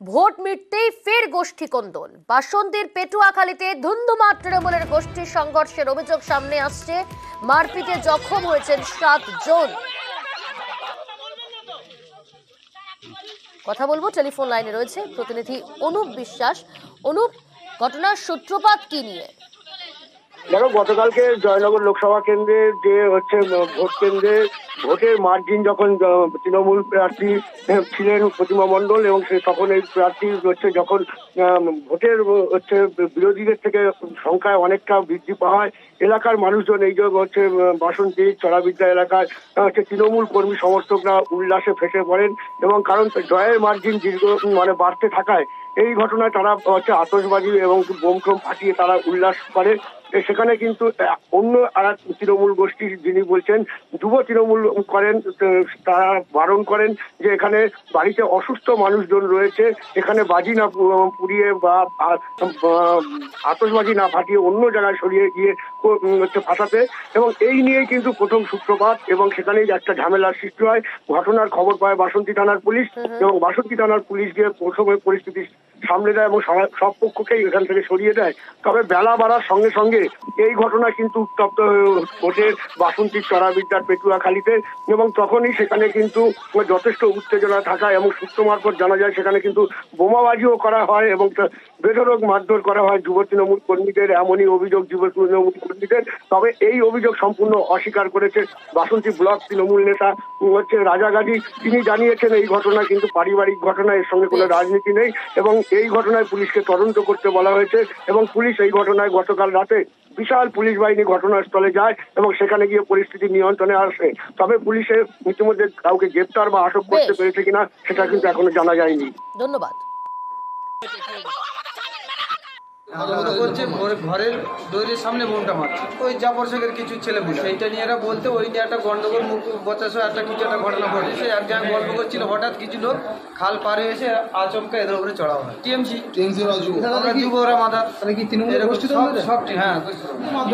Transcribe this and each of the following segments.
Vote মিটতেই ফের গোষ্ঠী কোন্দল। বাসন্তীর পেটুয়াখালীতে ধুন্ধুমার তৃণমূলের গোষ্ঠীর সংঘর্ষের অভিযোগ সামনে আসছে। মারপিটে জখম হয়েছেন 7 জন। কথা বলবো, টেলিফোন লাইনে রয়েছে প্রতিনিধি অনুপ বিশ্বাস। অনুপ, ঘটনার সূত্রপাত কি নিয়ে? দেখো, গতকালকে জয়নগর লোকসভা কেন্দ্রে যে ভোট কেন্দ্রে ভোটের মার্জিন যখন তৃণমূল প্রার্থী ছিলেন প্রতিমা মণ্ডল, এবং তখন এই প্রার্থী যখন ভোটের বিরোধীদের থেকে সংখ্যায় অনেকটা বৃদ্ধি পাওয়ায় এলাকার মানুষজন এই যে বাসন্তী চড়াবিদ্যা এলাকায় তৃণমূল কর্মী সমর্থকরা উল্লাসে ফেসে পড়েন, এবং কারণ জয়ের মার্জিন দীর্ঘ বাড়তে থাকায় এই ঘটনায় তারা আতশবাজি এবং বোম টোম ফাটিয়ে তারা উল্লাস করে। সেখানে কিন্তু অন্য আর এক তৃণমূল গোষ্ঠী যিনি বলছেন যুব তৃণমূল করেন, তারা বারণ করেন যে এখানে বাড়িতে অসুস্থ মানুষজন রয়েছে, এখানে বাজি না পুড়িয়ে বা আতশবাজি না ফাটিয়ে অন্য জায়গায় সরিয়ে গিয়ে ফাটাতে, এবং এই নিয়েই কিন্তু প্রথম সূত্রপাত, এবং সেখানেই একটা ঝামেলার সৃষ্টি হয়। ঘটনার খবর পায় বাসন্তী থানার পুলিশ, এবং বাসন্তী থানার পুলিশ গিয়ে প্রথমে পরিস্থিতি সামলে দেয় এবং সব পক্ষকেই এখান থেকে সরিয়ে দেয়। তবে বেলা বাড়ার সঙ্গে সঙ্গে এই ঘটনা কিন্তু উত্তপ্ত হয়ে ওঠে বাসন্তীর চড়াবিদ্যার পেটুয়াখালীতে, এবং তখনই সেখানে কিন্তু যথেষ্ট উত্তেজনা থাকা এবং সূত্র মারফত জানা যায় সেখানে কিন্তু বোমাবাজিও করা হয় এবং বেধড়ক মারধর করা হয় যুব তৃণমূল কর্মীদের, এমনই অভিযোগ যুব তৃণমূল কর্মীদের। তবে এই অভিযোগ সম্পূর্ণ অস্বীকার করেছে বাসন্তী ব্লক তৃণমূল নেতা রাজা গাজী। তিনি জানিয়েছেন এই ঘটনা কিন্তু পারিবারিক ঘটনা, এর সঙ্গে কোনো রাজনীতি নেই, এবং এই ঘটনায় পুলিশকে তদন্ত করতে বলা হয়েছে, এবং পুলিশ এই ঘটনায় গতকাল রাতে বিশাল পুলিশ বাহিনী ঘটনাস্থলে যায় এবং সেখানে গিয়ে পরিস্থিতি নিয়ন্ত্রণে আসে। তবে পুলিশের ইতিমধ্যে কাউকে গ্রেপ্তার বা আটক করতে পেরেছে কিনা সেটা কিন্তু এখনো জানা যায়নি। ধন্যবাদ। ঘরের দৈরের সামনে বোমটা মারছে, ওই জাফরশেখের কিছু ছেলেগুলো সেইটা নিয়ে এরা বলতে ওই নিয়ে একটা গন্ডগোল মুখ বচাশ একটা কিছু একটা ঘটনা ঘটেছে। এক জায়গায় গল্প করছিল, হঠাৎ কিছু লোক খাল পার হয়ে এসে আচমকা এদের উপরে চড়া হয়। টিএমসি আমরা যুব, ওরা মাথা সব হ্যাঁ,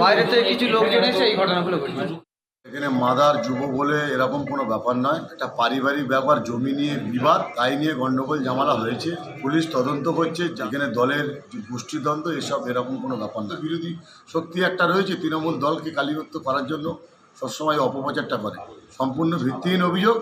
বাইরে থেকে কিছু লোকজন এসে এই ঘটনাগুলো ঘটছে। এখানে মাদার যুব বলে এরকম কোনো ব্যাপার নয়, একটা পারিবারিক ব্যাপার, জমি নিয়ে বিবাদ, তাই নিয়ে গন্ডগোল ঝামেলা হয়েছে। পুলিশ তদন্ত করছে, যেখানে দলের গোষ্ঠীদ্বন্দ্ব এসব এরকম কোনো ব্যাপার নয়। বিরোধী শক্তি একটা রয়েছে তৃণমূল দলকে কালিমুক্ত করার জন্য সবসময় অপপ্রচারটা করে, সম্পূর্ণ ভিত্তিহীন অভিযোগ।